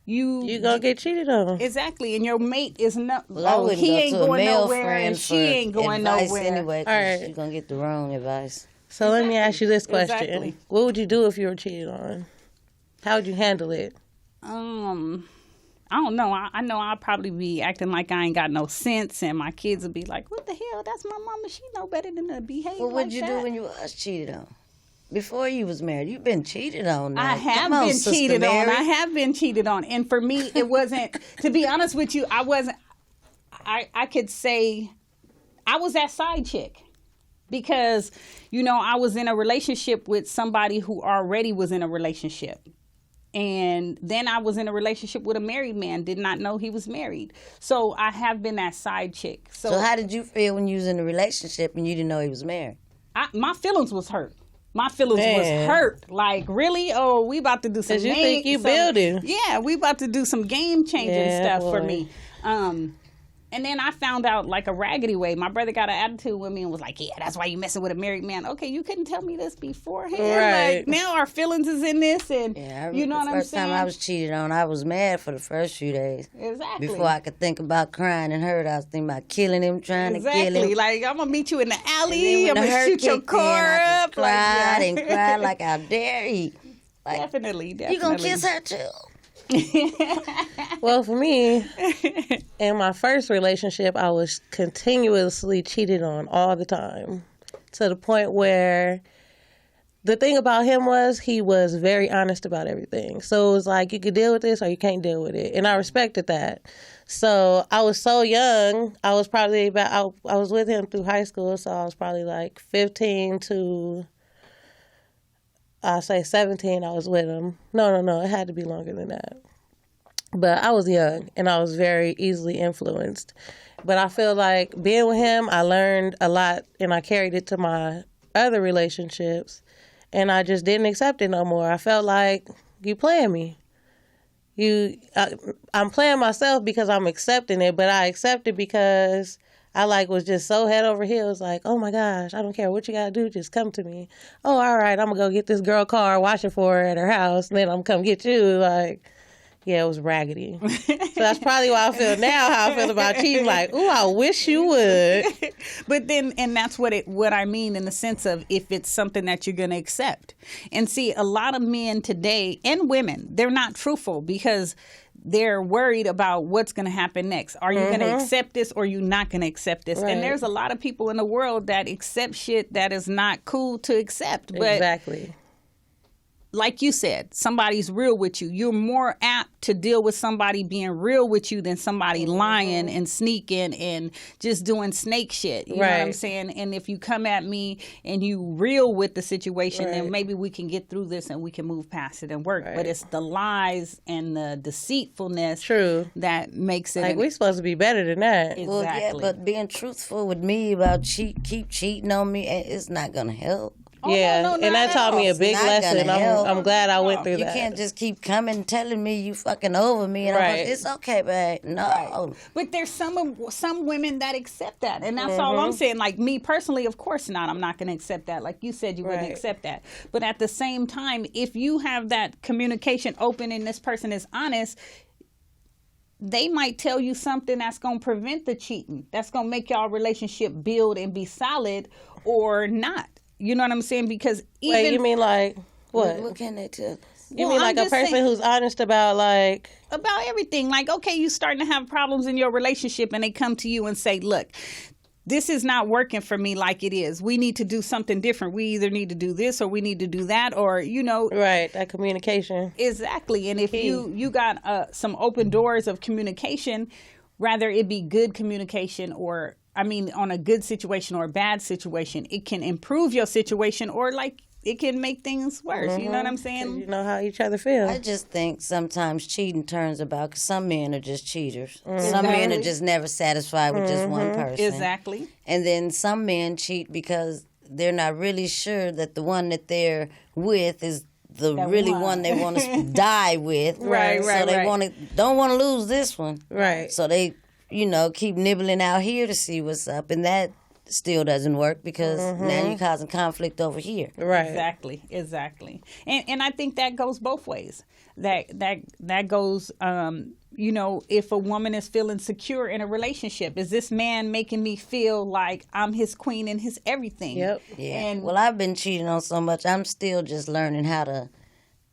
you gonna get cheated on. Exactly, and your mate is not. He ain't going nowhere, and she ain't going nowhere. Anyway, all right, you're gonna get the wrong advice. So let me ask you this question: Exactly. What would you do if you were cheated on? How would you handle it? I don't know. I know I'll probably be acting like I ain't got no sense, and my kids will be like, "What the hell? That's my mama. She know better than to behave." What would you do when you was cheated on? Before you was married, you've been cheated on now. I have been cheated on. I have been cheated on, and for me, it wasn't. To be honest with you, I wasn't. I could say I was that side chick. Because, you know, I was in a relationship with somebody who already was in a relationship. And then I was in a relationship with a married man, did not know he was married. So I have been that side chick. So how did you feel when you was in a relationship and you didn't know he was married? My feelings was hurt. My feelings was hurt. Like, really? Oh, we about to do some you think you building. Yeah, we about to do some game-changing stuff for me. And then I found out, like, a raggedy way. My brother got an attitude with me and was like, yeah, that's why you messing with a married man. Okay, you couldn't tell me this beforehand. Right. Like, now our feelings is in this, and you know what I'm saying? The first time I was cheated on, I was mad for the first few days. Exactly. Before I could think about crying and hurt, I was thinking about killing him, trying to kill him. Exactly. Like, I'm going to meet you in the alley. I'm going to shoot your car up. Cried and cried like, how dare he? Like, definitely. You going to kiss her too? Well, for me, in my first relationship, I was continuously cheated on all the time, to the point where the thing about him was he was very honest about everything. So it was like, you could deal with this or you can't deal with it. And I respected that. So I was so young. I was probably I was with him through high school. So I was probably like 15 to, I'll say 17, I was with him. No, it had to be longer than that. But I was young, and I was very easily influenced. But I feel like being with him, I learned a lot, and I carried it to my other relationships, and I just didn't accept it no more. I felt like, you playing me. I'm playing myself because I'm accepting it, but I accept it because I was just so head over heels, like, oh my gosh, I don't care what you gotta do, just come to me. Oh, all right, I'm gonna go get this girl car, wash it for her at her house, and then I'm gonna come get you. Like, yeah, it was raggedy. So that's probably why I feel now how I feel about cheating. Like, ooh, I wish you would. But then, and that's what I mean in the sense of if it's something that you're gonna accept. And see, a lot of men today and women, they're not truthful because they're worried about what's going to happen next. Are you going to accept this or are you not going to accept this? Right. And there's a lot of people in the world that accept shit that is not cool to accept. But exactly. Like you said, somebody's real with you. You're more apt to deal with somebody being real with you than somebody lying and sneaking and just doing snake shit. You know what I'm saying? And if you come at me and you real with the situation, then maybe we can get through this and we can move past it and work. But it's the lies and the deceitfulness that makes it. Like, we're supposed to be better than that. Exactly. Well, yeah, but being truthful with me about keep cheating on me, it's not going to help. Oh, no, and that taught me a big lesson. I'm glad I went through that. You can't just keep coming telling me you fucking over me. And I'm like, it's okay, babe. No. But there's some women that accept that. And that's all I'm saying. Like, me personally, of course not. I'm not going to accept that. Like you said, you wouldn't accept that. But at the same time, if you have that communication open and this person is honest, they might tell you something that's going to prevent the cheating. That's going to make y'all relationship build and be solid or not. You know what I'm saying? Because even... Wait, you mean like what? What can they tell us? You Well, mean I'm like a just person saying- who's honest about like about everything. Like, okay, you starting to have problems in your relationship and they come to you and say, look, this is not working for me like it is. We need to do something different. We either need to do this or we need to do that, or, you know. right, that communication. Exactly. And if you got some open doors of communication, rather it be good communication or, I mean, on a good situation or a bad situation, it can improve your situation or like it can make things worse. You know what I'm saying? You know how each other feel. I just think sometimes cheating turns about because some men are just cheaters. Some men are just never satisfied with just one person. Exactly. And then some men cheat because they're not really sure that the one that they're with is the really one they want to die with. Right, So right, they right. don't want to lose this one. Right. So they, keep nibbling out here to see what's up, and that still doesn't work because now you're causing conflict over here. Right. Exactly. And I think that goes both ways. That goes, if a woman is feeling secure in a relationship, is this man making me feel like I'm his queen and his everything? Yep. Yeah. And Well, I've been cheating on so much. I'm still just learning how to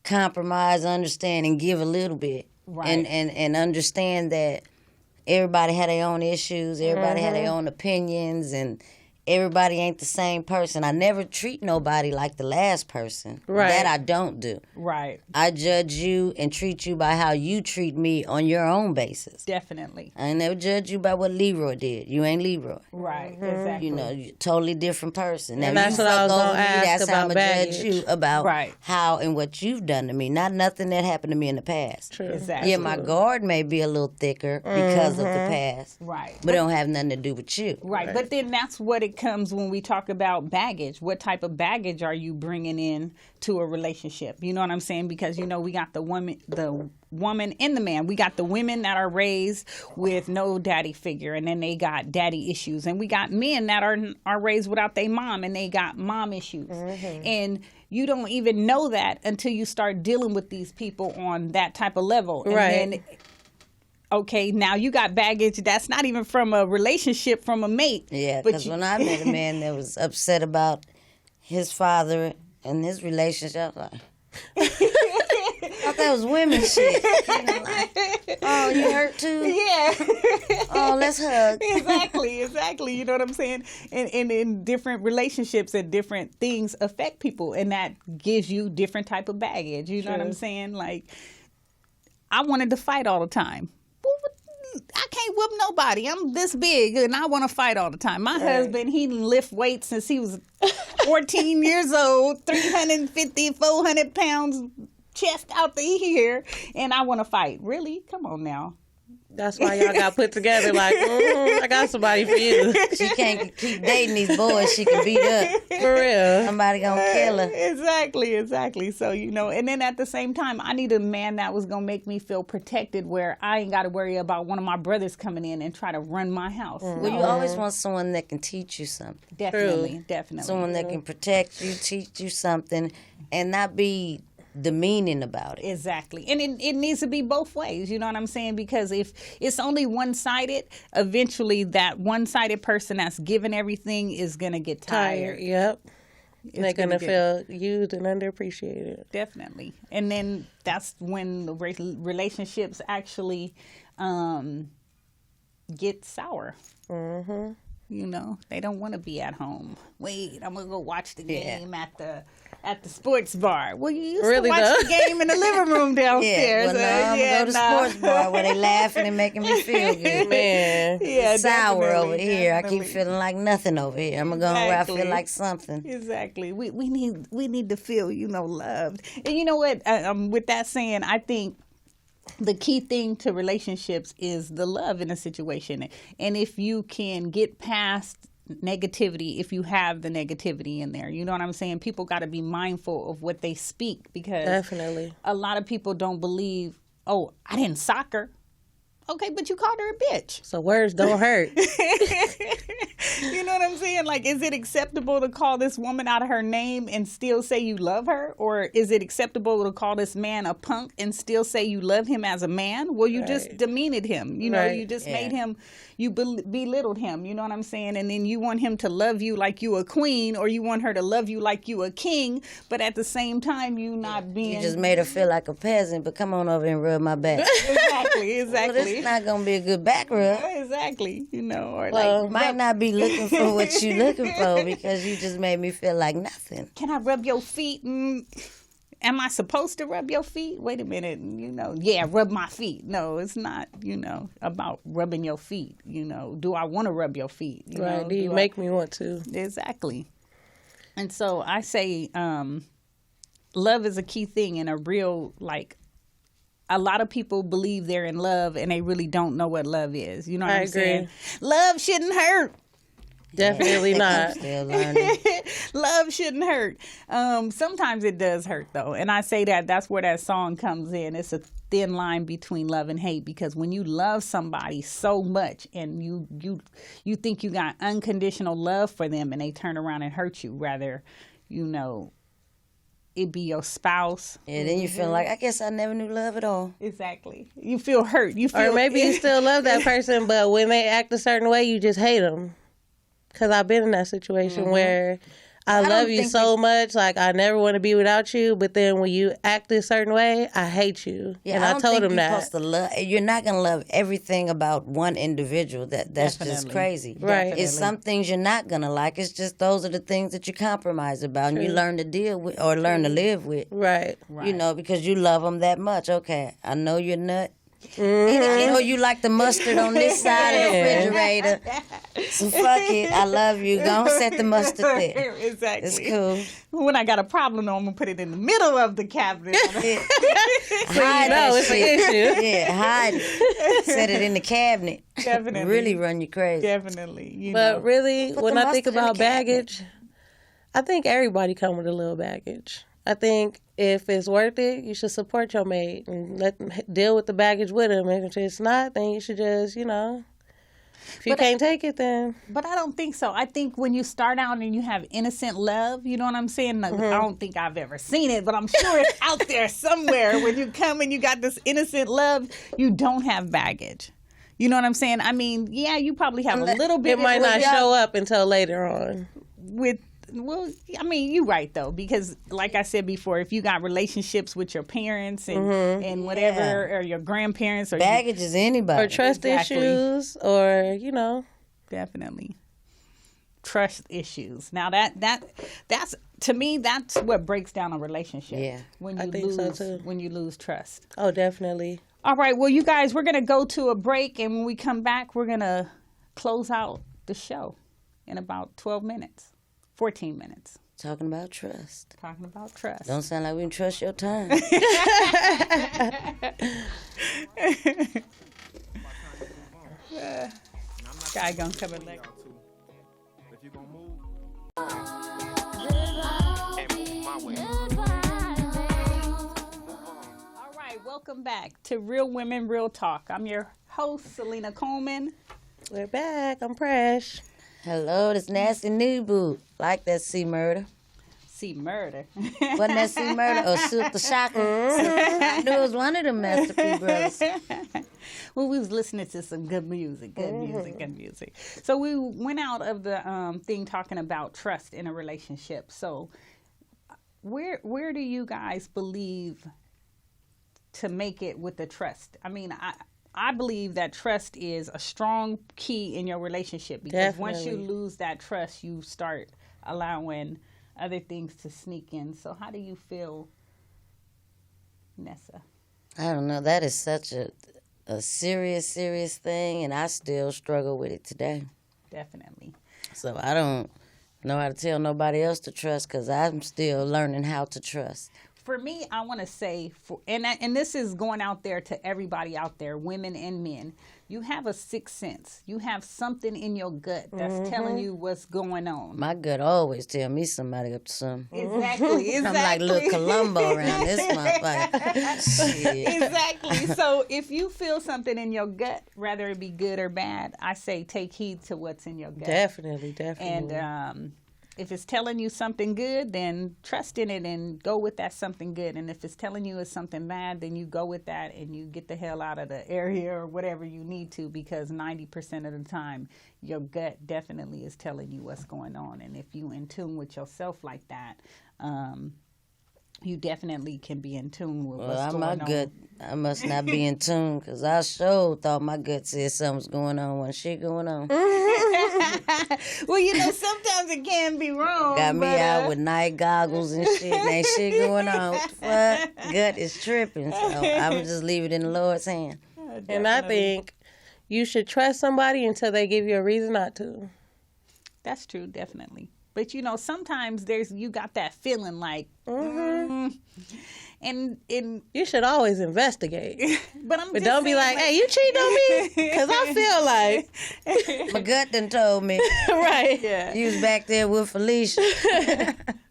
compromise, understand, and give a little bit. Right. And understand that everybody had their own issues, everybody had their own opinions, and everybody ain't the same person. I never treat nobody like the last person. Right. That I don't do. right. I judge you and treat you by how you treat me on your own basis. Definitely. I never judge you by what Leroy did. You ain't Leroy. Right. Exactly. You're a totally different person. Now, And that's you what I was fuck over gonna me, ask that's how I'm about going to judge baggage. you about Right. how and what you've done to me, not nothing that happened to me in the past. True. Exactly. Yeah, my guard may be a little thicker because of the past, Right. but it don't have nothing to do with you. Right. But then that's what it comes when we talk about baggage. What type of baggage are you bringing in to a relationship? You know what I'm saying? Because, we got the woman and the man. We got the women that are raised with no daddy figure, and then they got daddy issues. And we got men that are raised without their mom, and they got mom issues. And you don't even know that until you start dealing with these people on that type of level. And Right. then, okay, now you got baggage that's not even from a relationship, from a mate. Yeah, But because when I met a man that was upset about his father and his relationship, I was like, I thought that was women shit. Like, oh, you hurt too? Yeah. Oh, let's hug. Exactly. You know what I'm saying? And in different relationships and different things affect people, and that gives you different type of baggage. You know what I'm saying? Like, I wanted to fight all the time. I can't whip nobody. I'm this big and I want to fight all the time. My husband, he done lift weights since he was 14 years old, 350, 400 pounds, chest out the here, and I want to fight. Really? Come on now. That's why y'all got put together like, I got somebody for you. She can't keep dating these boys she can beat up. For real. Somebody gonna kill her. Exactly. So, and then at the same time, I need a man that was going to make me feel protected where I ain't got to worry about one of my brothers coming in and try to run my house. Well, you always want someone that can teach you something. Definitely. Someone that can protect you, teach you something, and not be demeaning about it. Exactly. And it needs to be both ways, you know what I'm saying? Because if it's only one-sided, eventually that one-sided person that's given everything is going to get tired. Yep. They're going to get- feel used and underappreciated. Definitely. And then that's when the relationships actually get sour. Mm-hmm. They don't want to be at home. Wait, I'm going to go watch the game at the sports bar. Well, you used Really, to watch though? the game in the living room downstairs. Yeah, well, I'm gonna go to sports bar where they laughing and making me feel good. Man. Yeah, Sour definitely, over here. I keep definitely. feeling like nothing over here. I'm gonna go where I feel Exactly. like something. Exactly. We need to feel, loved. And you know what? With that saying, I think the key thing to relationships is the love in a situation. And if you can get past negativity, if you have the negativity in there, you know what I'm saying? People got to be mindful of what they speak, because Definitely. a lot of people don't believe, oh, I didn't sock her. Okay, but you called her a bitch. So words don't hurt. You know what I'm saying? Like, is it acceptable to call this woman out of her name and still say you love her? Or is it acceptable to call this man a punk and still say you love him as a man? Well, you just demeaned him. You know, Right. you just made him, you belittled him. You know what I'm saying? And then you want him to love you like you a queen, or you want her to love you like you a king, but at the same time, you not being... You just made her feel like a peasant, but come on over and rub my back. Exactly. Well, this is not going to be a good back rub. Exactly. You know, or Well, might not be looking for what you looking for because you just made me feel like nothing. can I rub your feet? Am I supposed to rub your feet? Wait a minute, you know, yeah, rub my feet. No, it's not, you know, about rubbing your feet. You know, do I want to rub your feet? You Right. know, Do you make me want to? Exactly. And so I say love is a key thing, and a real, like, a lot of people believe they're in love and they really don't know what love is. You know what I I'm saying? agree. Love shouldn't hurt. Definitely not. Still learning. Love shouldn't hurt. Sometimes it does hurt, though. And I say that's where that song comes in. It's a thin line between love and hate, because when you love somebody so much and you think you got unconditional love for them and they turn around and hurt you, rather, you know, it be your spouse. Yeah, then you feel like, I guess I never knew love at all. Exactly. You feel hurt. You feel, Or maybe you still love that person, but when they act a certain way, you just hate them. Because I've been in that situation where I love you so much, like I never want to be without you, but then when you act a certain way, I hate you. Yeah, and I don't told think him you're that. supposed to love. You're not gonna love everything about one individual. That's just Definitely. crazy. Right. It's some things you're not gonna like. It's just those are the things that you compromise about, and you learn to deal with or learn to live with. Right. You know, because you love them that much. Okay, I know you're nut. I know you like the mustard on this side of the refrigerator. So fuck it. I love you. Go on, set the mustard there. Exactly. It's cool. When I got a problem, I'm gonna put it in the middle of the cabinet. Hide know that it's an shit. issue. Yeah, hide it. Set it in the cabinet. Definitely. Really run you crazy. Definitely. You But know. really, Put when the I think mustard in the about baggage, I think everybody come with a little baggage. I think if it's worth it, you should support your mate and let them deal with the baggage with him. And if it's not, then you should just, you know, if you can't take it, then. But I don't think so. I think when you start out and you have innocent love, you know what I'm saying? Like, I don't think I've ever seen it, but I'm sure it's out there somewhere. When you come and you got this innocent love, you don't have baggage. You know what I'm saying? I mean, yeah, you probably have a little bit. It might not show up until later on. Well, I mean, you're right, though, because like I said before, if you got relationships with your parents and whatever, or your grandparents, or Baggage is anybody. Or trust Exactly. issues, or, you know. definitely trust issues. Now that's to me, that's what breaks down a relationship. Yeah. when I you think lose so, too. when you lose trust. Oh, definitely. All right, well, you guys, we're gonna go to a break, and when we come back, we're gonna close out the show in about 12 minutes, 14 minutes. Talking about trust. Talking about trust. Don't sound like we can trust your time. Guy gonna come in like. If you gonna move, All right, welcome back to Real Women, Real Talk. I'm your host, Salena Coleman. We're back. I'm Presh. Hello, this nasty new boo. Like that C Murder. See murder. Wasn't that C Murder or Silk the Shocker? I knew it was one of them Master P brothers. Well, we was listening to some good music, good music. So we went out of the thing talking about trust in a relationship. So where do you guys believe to make it with the trust? I mean, I believe that trust is a strong key in your relationship, because once you Definitely. lose that trust, you start allowing other things to sneak in. So how do you feel, Nessa? I don't know. That is such a serious thing, and I still struggle with it today. Definitely. So I don't know how to tell nobody else to trust, because I'm still learning how to trust. for me, I want to say, and this is going out there to everybody out there, women and men. You have a sixth sense. You have something in your gut that's telling you what's going on. My gut always tell me somebody up to something. Exactly. I'm like little Columbo around this motherfucker. Shit. Exactly. So if you feel something in your gut, whether it be good or bad, I say take heed to what's in your gut. Definitely. And if it's telling you something good, then trust in it and go with that something good. And if it's telling you it's something bad, then you go with that and you get the hell out of the area or whatever you need to, because 90% of the time, your gut definitely is telling you what's going on. And if you in tune with yourself like that, you definitely can be in tune with what's going on. Gut, I must not be in tune, because I sure thought my gut said something's going on when shit going on. Well, you know, sometimes it can be wrong. Got me out with night goggles and shit, and ain't shit going on. What? Gut is tripping, so I'm just leave it in the Lord's hand. And I think you should trust somebody until they give you a reason not to. That's true, definitely. But you know, sometimes you got that feeling like, and you should always investigate. But don't be like, hey, you cheating on me? Because I feel like my gut done told me. Right. Yeah. You was back there with Felicia.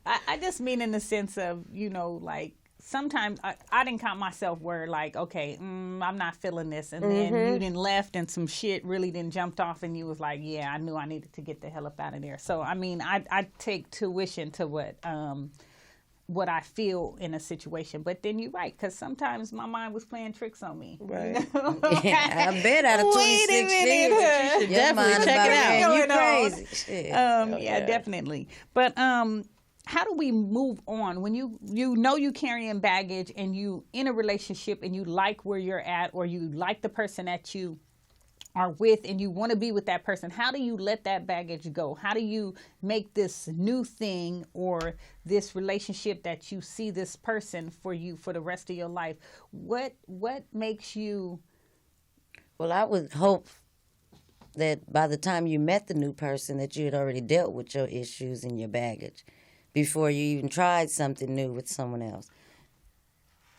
I just mean in the sense of, you know, like sometimes I didn't count myself where like, okay, I'm not feeling this, and then you didn't left and some shit really didn't jumped off, and you was like, yeah, I knew I needed to get the hell up out of there. So I mean, I take tuition to what I feel in a situation. But then you're right, because sometimes my mind was playing tricks on me. Right. You know? Yeah, I bet out of 26 years, You should definitely check it out. You crazy. Shit. Yeah, definitely. But how do we move on when you know you carrying baggage and you in a relationship and you like where you're at, or you like the person that you are with and you want to be with that person? How do you let that baggage go? How do you make this new thing or this relationship that you see this person for you for the rest of your life? What makes you? Well, I would hope that by the time you met the new person that you had already dealt with your issues and your baggage before you even tried something new with someone else.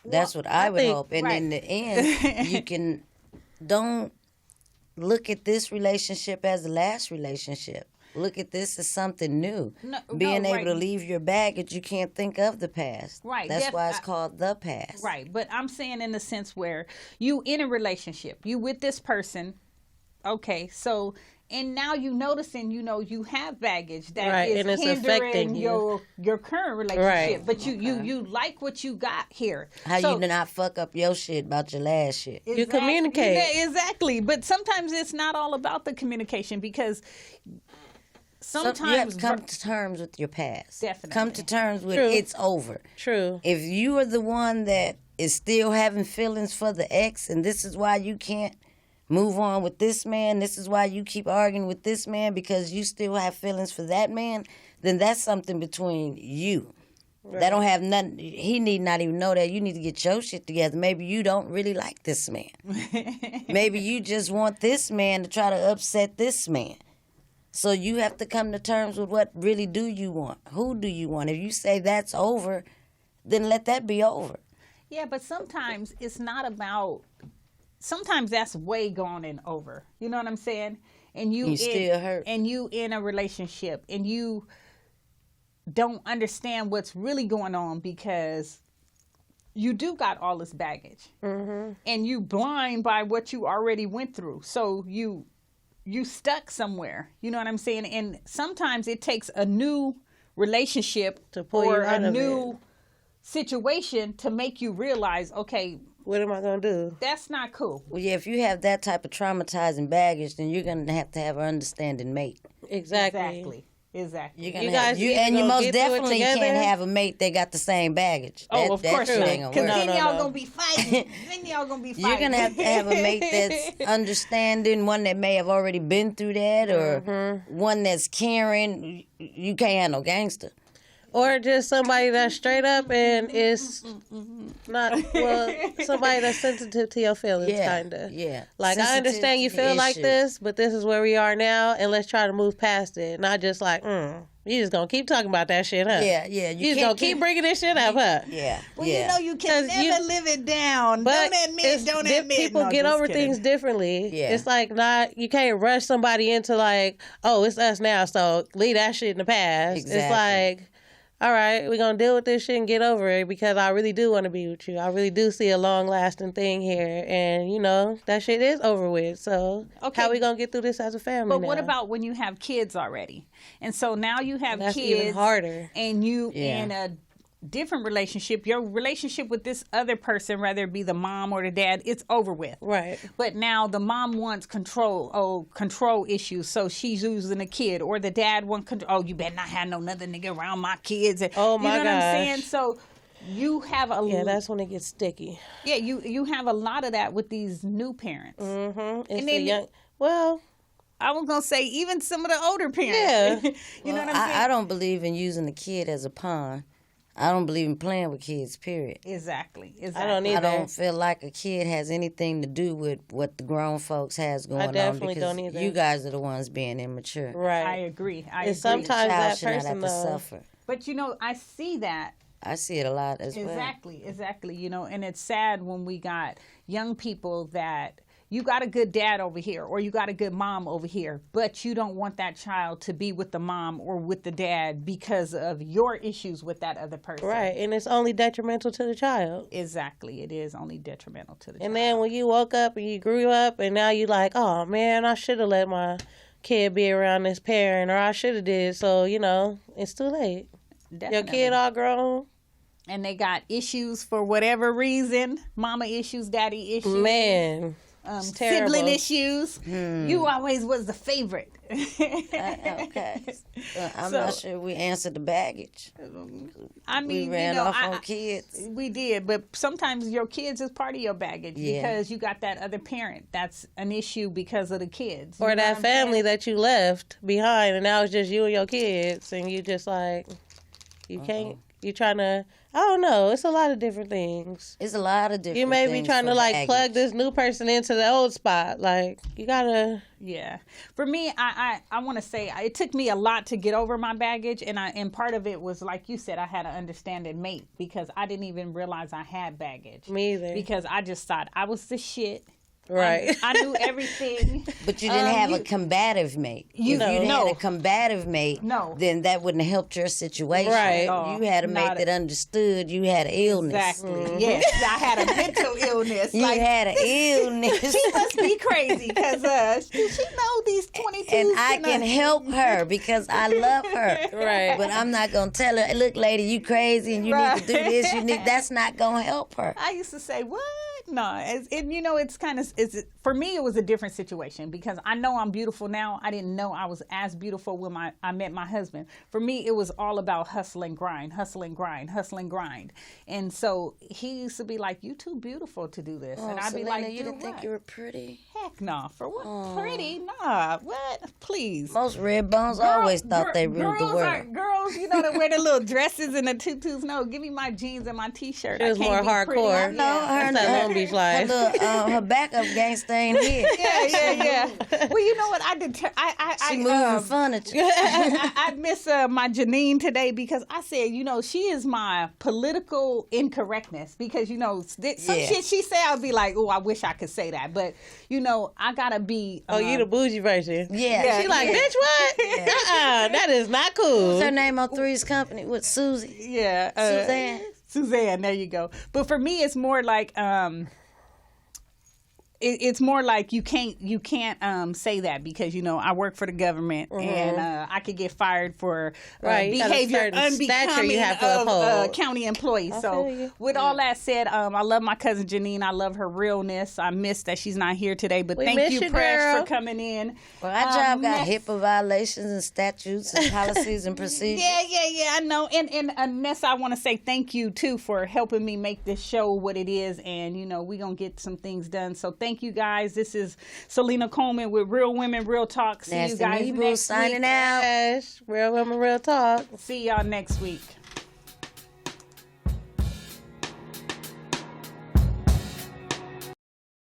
That's what I would hope. And in the end, you can don't look at this relationship as the last relationship. Look at this as something new. Being able to leave your baggage, you can't think of the past. Right. That's why it's called the past. Right. But I'm saying in the sense where you in a relationship, you with this person, okay, so, and now you noticing, you know, you have baggage that is and it's hindering affecting your current relationship. But you like what you got here. How you did not fuck up your shit about your last shit. Exactly. You communicate. Yeah, exactly. But sometimes it's not all about the communication, because sometimes you have to come to terms with your past. Definitely. Come to terms with True. it's over. True. If you are the one that is still having feelings for the ex, and this is why you can't move on with this man, this is why you keep arguing with this man because you still have feelings for that man, then that's something between you. Right. That don't have nothing. He need not even know that. You need to get your shit together. Maybe you don't really like this man. Maybe you just want this man to try to upset this man. So you have to come to terms with what really do you want. Who do you want? If you say that's over, then let that be over. Yeah, but sometimes it's not about. Sometimes that's way gone and over. You know what I'm saying? And you still hurt. And you in a relationship and you don't understand what's really going on because you do got all this baggage. Mm-hmm. And you blind by what you already went through. So you stuck somewhere. You know what I'm saying? And sometimes it takes a new relationship to pull you out a of new situation to make you realize, okay, what am I going to do? that's not cool. Well, yeah, if you have that type of traumatizing baggage, then you're going to have an understanding mate. Exactly. You're Gonna You guys you, either and you gonna most get through it definitely together. can't have a mate that got the same baggage. Oh, of course shit not. ain't Because gonna work. then y'all no. gonna be fighting. You're gonna have to have a mate that's understanding, one that may have already been through that, or one that's caring. You can't have no gangster. Or just somebody that's straight up and is not, somebody that's sensitive to your feelings, kind of. Yeah. Like, I Sensitive understand you to the feel like issue. this, but this is where we are now, and let's try to move past it. Not just like, You just gonna keep talking about that shit, huh? Yeah. You just gonna keep bringing this shit up, huh? Yeah. Well, yeah. you know you can 'Cause never live it down. But Don't admit. people No, get just over kidding. things differently. Yeah. It's like you can't rush somebody into like, oh, it's us now, so leave that shit in the past. Exactly. It's like, all right, we're gonna deal with this shit and get over it because I really do want to be with you. I really do see a long lasting thing here, and that shit is over with. So Okay. how we gonna get through this as a family? But what now? about when you have kids already? And so now you have That's kids. even harder. And you Yeah. in a different relationship. Your relationship with this other person, whether it be the mom or the dad, it's over with. Right. But now the mom wants control issues, so she's using the kid, or the dad wants control. Oh, you better not have no other nigga around my kids. And, Oh, my you know what I'm gosh. saying? So you have Yeah, that's when it gets sticky. you have a lot of that with these new parents. Mm-hmm. It's And the then- young. Well, I was gonna say even some of the older parents. Yeah. you know what I'm saying? I don't believe in using the kid as a pawn. I don't believe in playing with kids, period. Exactly. I don't either. I don't feel like a kid has anything to do with what the grown folks has going on. definitely Because don't either. you guys are the ones being immature. right. I agree. I And agree. sometimes Child that should not person have to though. suffer. But I see that. I see it a lot as well. Exactly. And it's sad when we got young people that you got a good dad over here or you got a good mom over here, but you don't want that child to be with the mom or with the dad because of your issues with that other person. Right, and it's only detrimental to the child. Exactly. It is only detrimental to the And child. then when you woke up and you grew up and now you like, oh man, I should have let my kid be around this parent, or I should have did. So, it's too late. Your Definitely. kid all grown. And they got issues for whatever reason. Mama issues, daddy issues. Man, it's terrible. Sibling issues. You always was the favorite. Okay. I'm So- not sure we answered the baggage. I mean, We ran off I- on kids. We did, but sometimes your kids is part of your baggage Yeah. because you got that other parent. That's an issue because of the kids. Or You know that what I'm family saying? that you left behind and now it's just you and your kids and you just like, you can't, you trying to, I don't know, it's a lot of different things. It's a lot of different You may be things trying for to like baggage. plug this new person into the old spot. Like, you gotta, Yeah. For me, I want to say it took me a lot to get over my baggage, and part of it was like you said, I had an understanding mate because I didn't even realize I had baggage. me either. Because I just thought I was the shit. Right. I knew everything. But you didn't have you- a combative mate. You- If you'd no. had a combative mate, No. then that wouldn't have helped your situation. Right. You had a mate Not a- that understood you had an illness. Exactly. Yes, I had a mental illness. You had an illness. She must be crazy because she know these 22s. And I can help her because I love her. Right. But I'm not going to tell her, look, lady, you crazy and you need to do this. That's not going to help her. I used to say, what? No. It's kind of, for me, it was a different situation because I know I'm beautiful now. I didn't know I was as beautiful when I met my husband. For me, it was all about hustle and grind. And so he used to be like, you too beautiful to do this. and I'd be Salena, like, you do didn't think what? you were pretty? Heck no. For what? Pretty? Nah. What? Please. Most red bones always thought they ruled the world. Girls, that wear the little dresses and the tutus. No, give me my jeans and my t-shirt. It was I can't more be pretty. hardcore. I know. her That's that Long Beach life. Her backup gangster ain't here. Yeah. Well, you know what? I did. She moving furniture. I miss my Janine today because I said, she is my political incorrectness because some Yeah. shit she say I'll be like, oh, I wish I could say that, but I gotta be. Oh, you the bougie version. Yeah. She like, bitch, what? That is not cool. What's her name on Three's Company with Susie? Yeah, Suzanne. Suzanne, there you go. But for me, it's more like it's more like you can't say that because I work for the government and I could get fired for Right, you got a behavior certain stature unbecoming you have to of uphold. county employees. feel So you. with all that said, I love my cousin Janine. I love her realness. I miss that she's not here today, but We thank miss you, you, Press, girl. for coming in. Well, our job got Ness- HIPAA violations and statutes and policies and procedures. Yeah, I know. And Ness, I want to say thank you too for helping me make this show what it is, and we gonna get some things done. So thank you guys. This is Salena Coleman with Real Women, Real Talk. See you Nasty guys Hebrew next signing week. out. Real women, real talk. See y'all next week.